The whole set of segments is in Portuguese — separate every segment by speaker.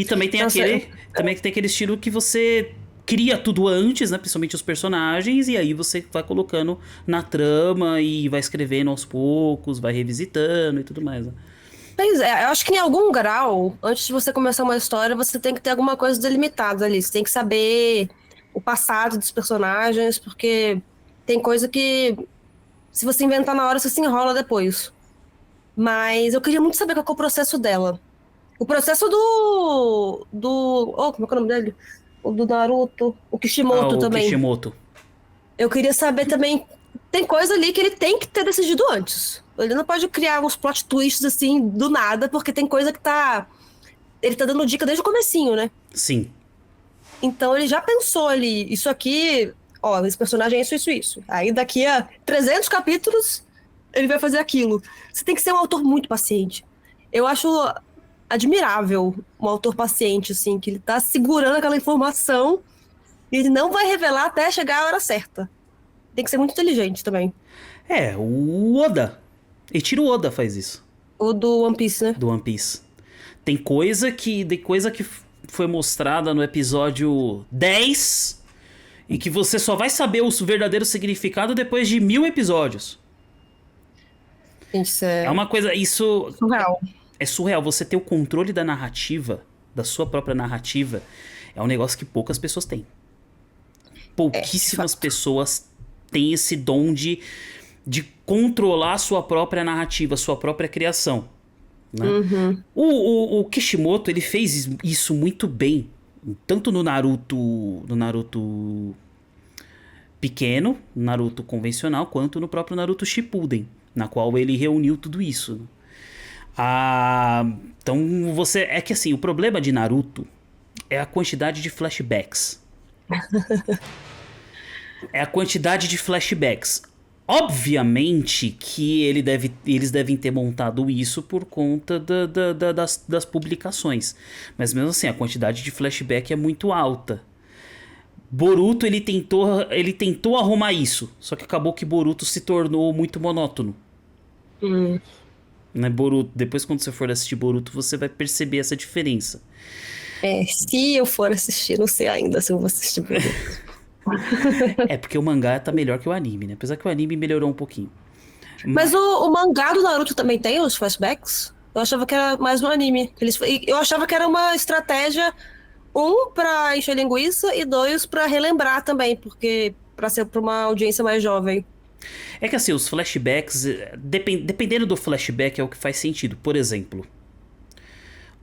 Speaker 1: E também tem
Speaker 2: Nossa,
Speaker 1: também tem aquele estilo que você cria tudo antes, né? Principalmente os personagens, e aí você vai colocando na trama e vai escrevendo aos poucos, vai revisitando e tudo mais, né?
Speaker 2: pois é, eu acho que em algum grau, antes de você começar uma história, você tem que ter alguma coisa delimitada ali. Você tem que saber o passado dos personagens, porque tem coisa que, se você inventar na hora, você se enrola depois. Mas eu queria muito saber qual que é o processo dela. O processo oh, como é que é o nome dele? O do Naruto, o
Speaker 1: Ah,
Speaker 2: Kishimoto
Speaker 1: o
Speaker 2: também.
Speaker 1: Kishimoto.
Speaker 2: Eu queria saber também. Tem coisa ali que ele tem que ter decidido antes. Ele não pode criar uns plot twists assim do nada, porque tem coisa que tá. Ele tá dando dica desde o comecinho, né?
Speaker 1: Sim.
Speaker 2: Então ele já pensou ali, isso aqui, ó, esse personagem é isso, isso, isso. Aí daqui a 300 capítulos ele vai fazer aquilo. Você tem que ser um autor muito paciente. Eu acho admirável um autor paciente, assim, que ele tá segurando aquela informação e ele não vai revelar até chegar a hora certa. Tem que ser muito inteligente também.
Speaker 1: É, o Oda. Eiichiro Oda faz isso,
Speaker 2: O do One Piece, né?
Speaker 1: do One Piece. Tem coisa que foi mostrada no episódio 10 e que você só vai saber o verdadeiro significado depois de 1000 episódios.
Speaker 2: Gente, isso
Speaker 1: É
Speaker 2: é
Speaker 1: uma coisa, isso
Speaker 2: surreal.
Speaker 1: é surreal. Você ter o controle da narrativa, da sua própria narrativa, é um negócio que poucas pessoas têm.
Speaker 2: É, de
Speaker 1: Pouquíssimas
Speaker 2: fato.
Speaker 1: pessoas têm esse dom de controlar a sua própria narrativa, a sua própria criação, né?
Speaker 2: Uhum.
Speaker 1: O Kishimoto, ele fez isso muito bem, tanto no Naruto pequeno, no Naruto convencional, quanto no próprio Naruto Shippuden, na qual ele reuniu tudo isso. Ah, então você é que assim, o problema de Naruto é a quantidade de flashbacks. É a quantidade de flashbacks. Obviamente que eles devem ter montado isso por conta das publicações. Mas mesmo assim, a quantidade de flashback é muito alta. Boruto, ele tentou arrumar isso. Só que acabou que Boruto se tornou muito monótono.
Speaker 2: Hum.
Speaker 1: Né, Boruto, depois quando você for assistir Boruto, você vai perceber essa diferença.
Speaker 2: É, se eu for assistir, não sei ainda se eu vou assistir Boruto.
Speaker 1: É porque o mangá tá melhor que o anime, né? Apesar que o anime melhorou um pouquinho.
Speaker 2: Mas
Speaker 1: Mas,
Speaker 2: o mangá do Naruto também tem os flashbacks? Eu achava que era mais no anime. Eu achava que era uma estratégia, um, pra encher linguiça e dois, pra relembrar também, porque pra ser pra uma audiência mais jovem.
Speaker 1: é que assim, os flashbacks, dependendo do flashback, é o que faz sentido. Por exemplo,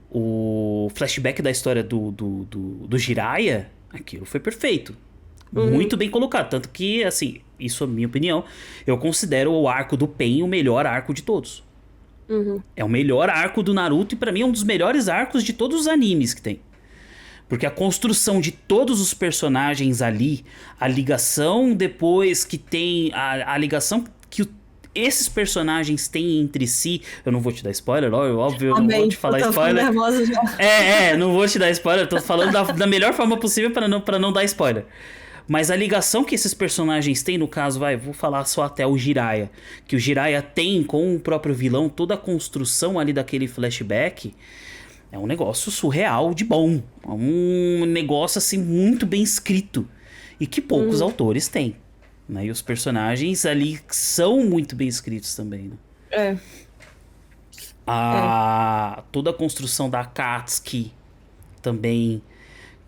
Speaker 1: o flashback da história do Jiraiya, aquilo foi perfeito.
Speaker 2: Uhum,
Speaker 1: Muito bem colocado. Tanto que, assim, isso é a minha opinião, eu considero o arco do Pain o melhor arco de todos.
Speaker 2: uhum,
Speaker 1: É o melhor arco do Naruto e pra mim é um dos melhores arcos de todos os animes que tem. Porque a construção de todos os personagens ali, a ligação depois que tem. A ligação que esses personagens têm entre si. Eu não vou te dar spoiler, óbvio, eu não vou te
Speaker 2: amém. Eu
Speaker 1: falar
Speaker 2: tô ficando
Speaker 1: spoiler.
Speaker 2: nervosa já.
Speaker 1: Não vou te dar spoiler, eu tô falando da melhor forma possível pra não dar spoiler. Mas a ligação que esses personagens têm, no caso, vou falar só até o Jiraiya. Que o Jiraiya tem com o próprio vilão, toda a construção ali daquele flashback. É um negócio surreal de bom. É um negócio assim muito bem escrito. E que poucos
Speaker 2: Uhum,
Speaker 1: autores têm. Né? E os personagens ali são muito bem escritos também. Né?
Speaker 2: é, é.
Speaker 1: Toda a construção da Akatsuki também.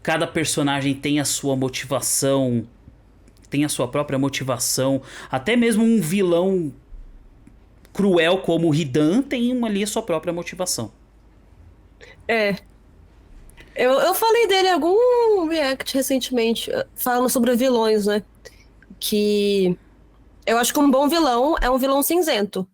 Speaker 1: Cada personagem tem a sua motivação. Tem a sua própria motivação. Até mesmo um vilão cruel como o Hidan tem ali a sua própria motivação.
Speaker 2: É. Eu falei dele em algum react recentemente, falando sobre vilões, né? Que eu acho que um bom vilão é um vilão cinzento.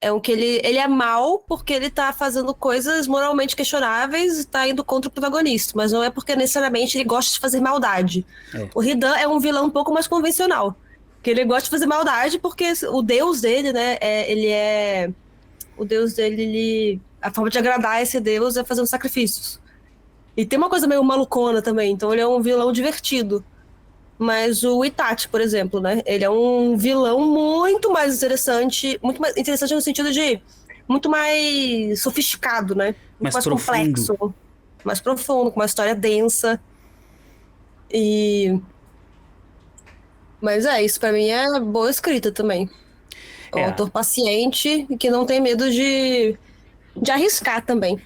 Speaker 2: É um que ele é mal porque ele tá fazendo coisas moralmente questionáveis e tá indo contra o protagonista, mas não é porque necessariamente ele gosta de fazer maldade.
Speaker 1: É.
Speaker 2: O Hidan é um vilão um pouco mais convencional, que ele gosta de fazer maldade porque o deus dele, né, ele é o deus dele, a forma de agradar esse deus é fazendo sacrifícios. E tem uma coisa meio malucona também, então ele é um vilão divertido. Mas o Itachi, por exemplo, né? Ele é um vilão muito mais interessante no sentido de muito mais sofisticado, né? Muito
Speaker 1: Mais
Speaker 2: mais
Speaker 1: profundo.
Speaker 2: complexo. mais profundo, com uma história densa. Mas isso pra mim é boa escrita também. É um
Speaker 1: É,
Speaker 2: autor paciente e que não tem medo de arriscar também.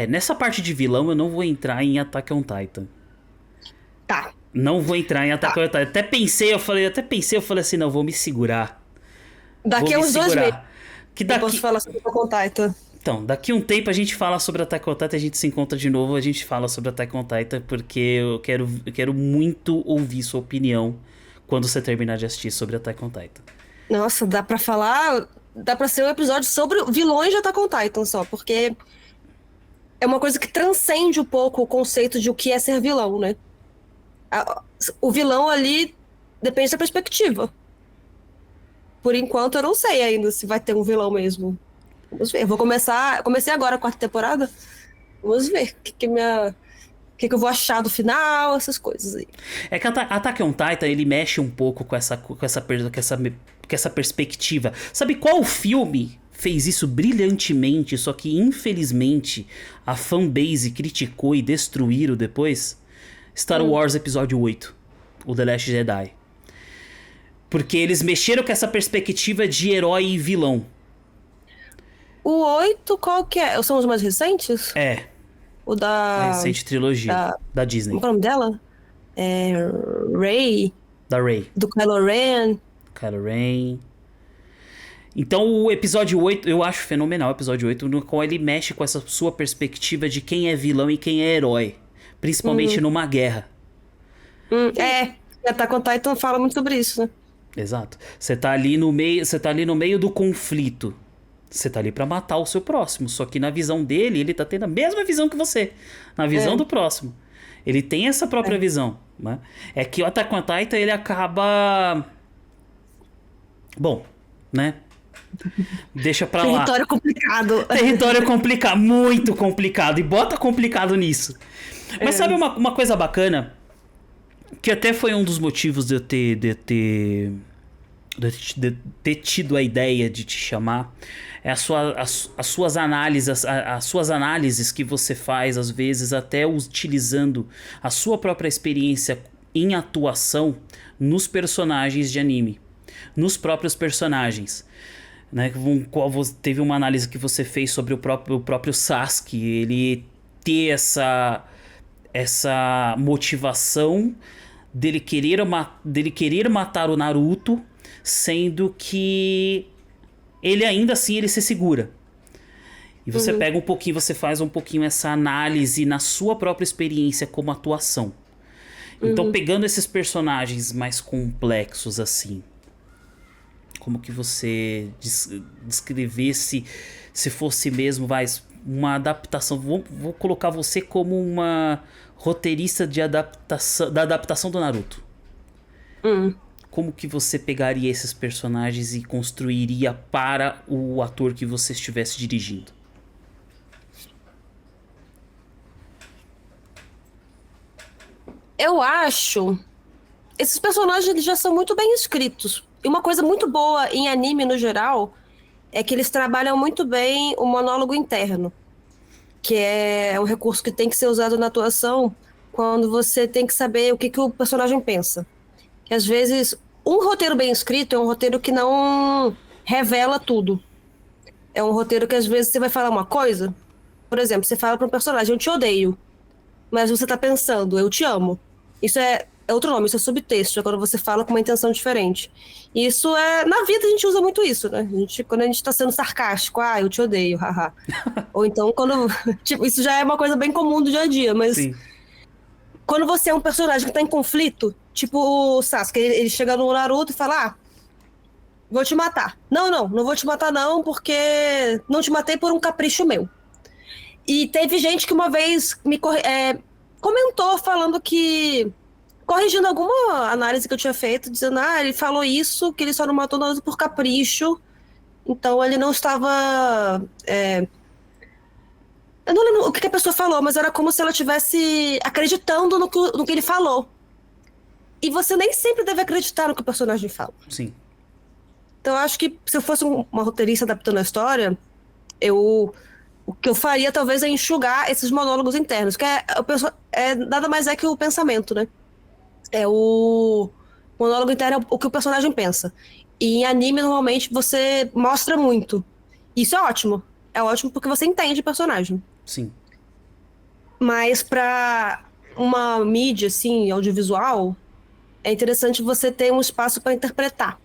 Speaker 1: nessa parte de vilão eu não vou entrar em Attack on Titan.
Speaker 2: Tá.
Speaker 1: Não vou entrar em Attack on Titan. Até pensei, eu falei assim, não, vou me segurar.
Speaker 2: Daqui a
Speaker 1: Vou me
Speaker 2: uns 2 meses
Speaker 1: segurar. Que
Speaker 2: eu
Speaker 1: daqui...
Speaker 2: posso falar sobre o Titan.
Speaker 1: Então, daqui um tempo a gente fala sobre Attack on Titan, a gente se encontra de novo, a gente fala sobre Attack on Titan, porque eu quero muito ouvir sua opinião quando você terminar de assistir sobre Attack on Titan.
Speaker 2: Nossa, dá pra falar... Dá pra ser um episódio sobre vilões de Attack on Titan só, porque é uma coisa que transcende um pouco o conceito de o que é ser vilão, né? O vilão ali depende da perspectiva. Por enquanto eu não sei ainda se vai ter um vilão mesmo. Vamos ver. Comecei agora a 4ª temporada. Vamos ver o que eu vou achar do final, essas coisas aí.
Speaker 1: É que Attack on Titan, ele mexe um pouco com essa perspectiva. Sabe qual filme fez isso brilhantemente, só que infelizmente a fanbase criticou e destruíram depois? Star Wars Episódio 8, o The Last Jedi. Porque eles mexeram com essa perspectiva de herói e vilão.
Speaker 2: O 8, qual que é? São os mais recentes?
Speaker 1: É,
Speaker 2: O da...
Speaker 1: a recente trilogia da Disney.
Speaker 2: Como é o nome dela? É... Rey,
Speaker 1: Da Rey.
Speaker 2: do Kylo Ren.
Speaker 1: Kylo Ren. Então o episódio 8, eu acho fenomenal o episódio 8, no qual ele mexe com essa sua perspectiva de quem é vilão e quem é herói. Principalmente numa guerra.
Speaker 2: Attack on Titan fala muito sobre isso, né?
Speaker 1: Exato. Você tá ali no meio do conflito. Você tá ali pra matar o seu próximo. Só que na visão dele, ele tá tendo a mesma visão que você. Na visão do próximo. Ele tem essa própria visão. Né? É que o Attack on Titan, ele acaba... Bom, né? Deixa pra lá.
Speaker 2: Território complicado.
Speaker 1: Território complicado, muito complicado. E bota complicado nisso. Mas sabe uma coisa bacana? Que até foi um dos motivos de eu ter tido a ideia de te chamar. É as suas análises que você faz, às vezes, até utilizando a sua própria experiência em atuação nos personagens de anime. Nos próprios personagens. Né? Teve uma análise que você fez sobre o próprio Sasuke. Ele ter essa motivação dele querer matar o Naruto, sendo que ele ainda assim ele se segura. E você pega um pouquinho, você faz um pouquinho essa análise na sua própria experiência como atuação. Então, pegando esses personagens mais complexos assim, como que você descrevesse, se fosse mesmo, uma adaptação, vou colocar você como uma roteirista da adaptação do Naruto. Como que você pegaria esses personagens e construiria para o ator que você estivesse dirigindo?
Speaker 2: Eu acho... Esses personagens eles já são muito bem escritos. E uma coisa muito boa em anime no geral é que eles trabalham muito bem o monólogo interno, que é um recurso que tem que ser usado na atuação quando você tem que saber o que o personagem pensa. Que às vezes um roteiro bem escrito é um roteiro que não revela tudo. É um roteiro que às vezes você vai falar uma coisa, por exemplo, você fala para um personagem, eu te odeio, mas você tá pensando, eu te amo. Isso é outro nome, isso é subtexto, é quando você fala com uma intenção diferente. E isso é... Na vida a gente usa muito isso, né? Quando a gente tá sendo sarcástico, eu te odeio, haha. Ou então quando... Tipo, isso já é uma coisa bem comum do dia a dia, mas...
Speaker 1: Sim.
Speaker 2: Quando você é um personagem que tá em conflito, tipo o Sasuke, ele chega no Naruto e fala, vou te matar. Não vou te matar não, porque não te matei por um capricho meu. E teve gente que uma vez me comentou falando que... Corrigindo alguma análise que eu tinha feito, dizendo, ele falou isso, que ele só não matou nós por capricho, então ele não estava... Eu não lembro o que a pessoa falou, mas era como se ela estivesse acreditando no que ele falou. E você nem sempre deve acreditar no que o personagem fala.
Speaker 1: Sim.
Speaker 2: Então eu acho que se eu fosse uma roteirista adaptando a história, eu O que eu faria, talvez, é enxugar esses monólogos internos, que nada mais é que o pensamento, né? O monólogo interno é o que o personagem pensa. E em anime, normalmente, você mostra muito. Isso é ótimo. É ótimo porque você entende o personagem.
Speaker 1: Sim.
Speaker 2: Mas pra uma mídia, assim, audiovisual, é interessante você ter um espaço pra interpretar.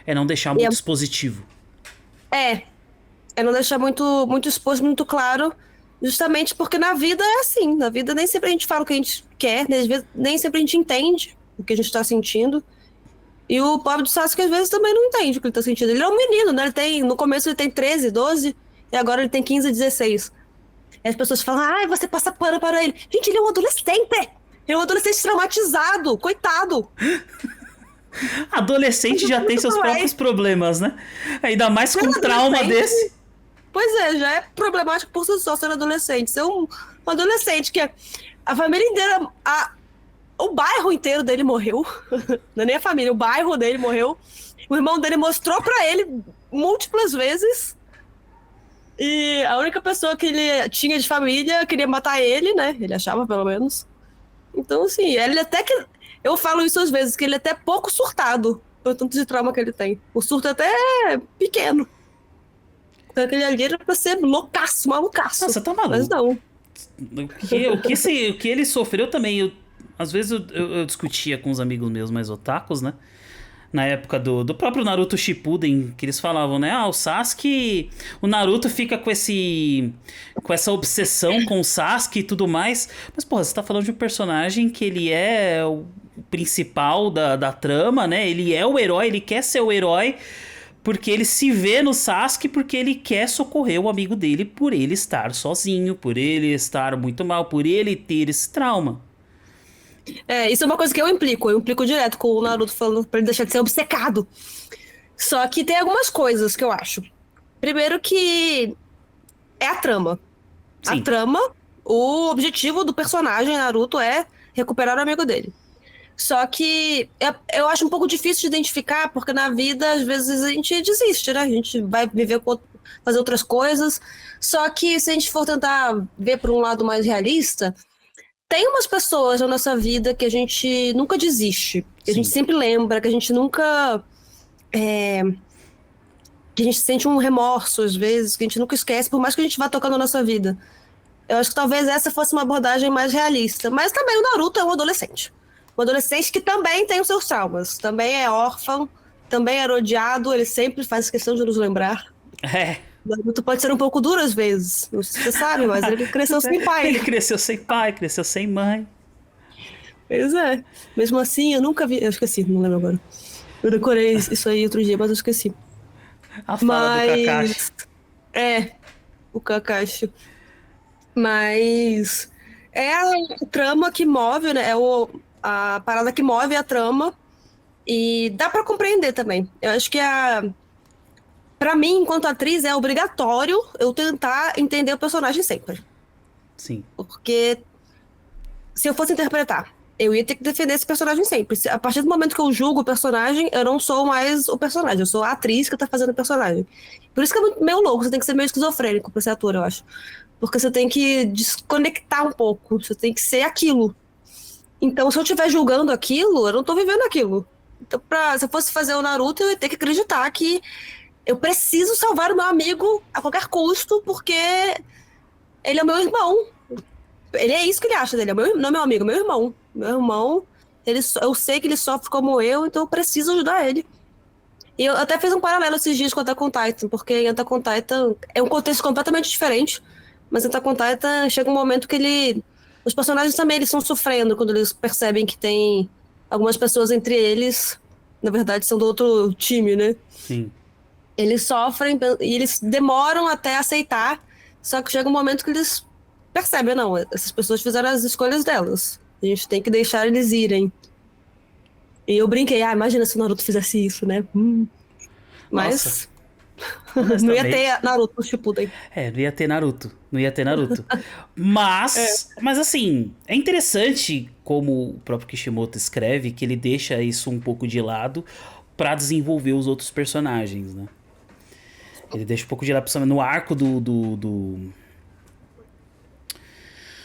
Speaker 1: É não deixar
Speaker 2: E
Speaker 1: muito expositivo.
Speaker 2: é não deixar muito exposto, muito claro, justamente porque na vida é assim. Na vida nem sempre a gente fala o que a gente quer, né? Às vezes, nem sempre a gente entende o que a gente tá sentindo. E o pobre do Sasuke às vezes também não entende o que ele tá sentindo. Ele é um menino, né? No começo ele tem 13, 12, e agora ele tem 15, 16. E as pessoas falam, ai, você passa pano para ele. Gente, ele é um adolescente! Ele é um adolescente traumatizado, coitado.
Speaker 1: Adolescente já tem seus próprios problemas, né? Ainda mais com um trauma desse.
Speaker 2: Pois é, já é problemático por si só ser adolescente. Ser um adolescente que a família inteira, o bairro inteiro dele morreu. Não é nem a família, o bairro dele morreu. O irmão dele mostrou pra ele múltiplas vezes. E a única pessoa que ele tinha de família queria matar ele, né? Ele achava, pelo menos. Então, assim, ele até que... Eu falo isso às vezes, que ele é até pouco surtado pelo tanto de trauma que ele tem. O surto é até pequeno. Então, aquele ali era pra ser loucaço, malucaço.
Speaker 1: Nossa, tá maluco.
Speaker 2: Mas não.
Speaker 1: O que ele sofreu também. Às vezes eu discutia com os amigos meus mais otakus, né? Na época do próprio Naruto Shippuden, que eles falavam, né? O Sasuke... O Naruto fica com essa obsessão com o Sasuke e tudo mais. Mas, porra, você tá falando de um personagem que ele é o principal da trama, né? Ele é o herói, ele quer ser o herói porque ele se vê no Sasuke, porque ele quer socorrer o amigo dele por ele estar sozinho, por ele estar muito mal, por ele ter esse trauma.
Speaker 2: Isso é uma coisa que eu implico. Eu implico direto com o Naruto falando pra ele deixar de ser obcecado. Só que tem algumas coisas que eu acho. Primeiro que é a trama.
Speaker 1: Sim.
Speaker 2: A trama, o objetivo do personagem Naruto é recuperar o amigo dele. Só que eu acho um pouco difícil de identificar, porque na vida, às vezes, a gente desiste, né? A gente vai fazer outras coisas. Só que se a gente for tentar ver por um lado mais realista, tem umas pessoas na nossa vida que a gente nunca desiste. Que a gente sempre lembra, que a gente nunca... que a gente sente um remorso, às vezes, que a gente nunca esquece, por mais que a gente vá tocando a nossa vida. Eu acho que talvez essa fosse uma abordagem mais realista. Mas também o Naruto é um adolescente. Um adolescente que também tem os seus traumas. Também é órfão, também era odiado, ele sempre faz questão de nos lembrar. O Naruto pode ser um pouco duro às vezes, não sei se você sabe, mas ele cresceu sem pai.
Speaker 1: Ele cresceu sem pai, cresceu sem mãe.
Speaker 2: Pois é. Mesmo assim, eu nunca vi... Eu esqueci, não lembro agora. Eu decorei isso aí outro dia, mas eu esqueci.
Speaker 1: A fala do Kakashi.
Speaker 2: O Kakashi. Mas é a trama que move, né? A parada que move a trama. E dá pra compreender também. Eu acho que pra mim, enquanto atriz, é obrigatório eu tentar entender o personagem sempre.
Speaker 1: Sim.
Speaker 2: Porque se eu fosse interpretar, eu ia ter que defender esse personagem sempre. A partir do momento que eu julgo o personagem, eu não sou mais o personagem, eu sou a atriz que tá fazendo o personagem. Por isso que é meio louco, você tem que ser meio esquizofrênico pra ser ator, eu acho. Porque você tem que desconectar um pouco, você tem que ser aquilo. Então, se eu estiver julgando aquilo, eu não tô vivendo aquilo. Então, se eu fosse fazer o Naruto, eu ia ter que acreditar que eu preciso salvar o meu amigo a qualquer custo, porque ele é o meu irmão. Ele é isso que ele acha dele, não é meu amigo, é meu irmão. Meu irmão, eu sei que ele sofre como eu, então eu preciso ajudar ele. E eu até fiz um paralelo esses dias com Attack on Titan, porque em Attack on Titan é um contexto completamente diferente, mas em Attack on Titan chega um momento que os personagens também eles estão sofrendo quando eles percebem que tem algumas pessoas entre eles, na verdade são do outro time, né?
Speaker 1: Sim.
Speaker 2: Eles sofrem e eles demoram até aceitar, só que chega um momento que eles percebem, não, essas pessoas fizeram as escolhas delas. A gente tem que deixar eles irem. E eu brinquei, imagina se o Naruto fizesse isso, né? Mas não ia ter Naruto no Shippuden.
Speaker 1: Não ia ter Naruto. Não ia ter Naruto. Mas assim, é interessante como o próprio Kishimoto escreve, que ele deixa isso um pouco de lado pra desenvolver os outros personagens, né? Ele deixa um pouco de lado, principalmente no arco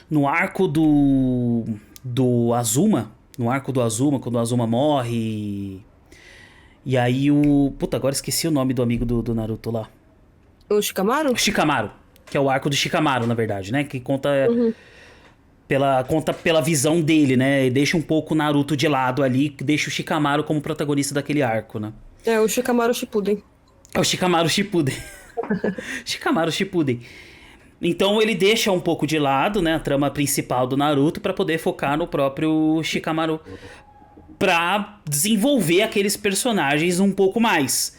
Speaker 1: no arco do Azuma. No arco do Azuma, quando o Azuma morre. E aí o... Puta, agora esqueci o nome do amigo do Naruto lá.
Speaker 2: O Shikamaru?
Speaker 1: Shikamaru. Que é o arco do Shikamaru, na verdade, né? Que conta... Conta pela visão dele, né? E deixa um pouco o Naruto de lado ali, deixa o Shikamaru como protagonista daquele arco, né?
Speaker 2: É, o Shikamaru Shippuden.
Speaker 1: É o Shikamaru Shippuden. Shikamaru Shippuden. Então ele deixa um pouco de lado, né, a trama principal do Naruto pra poder focar no próprio Shikamaru, pra desenvolver aqueles personagens um pouco mais.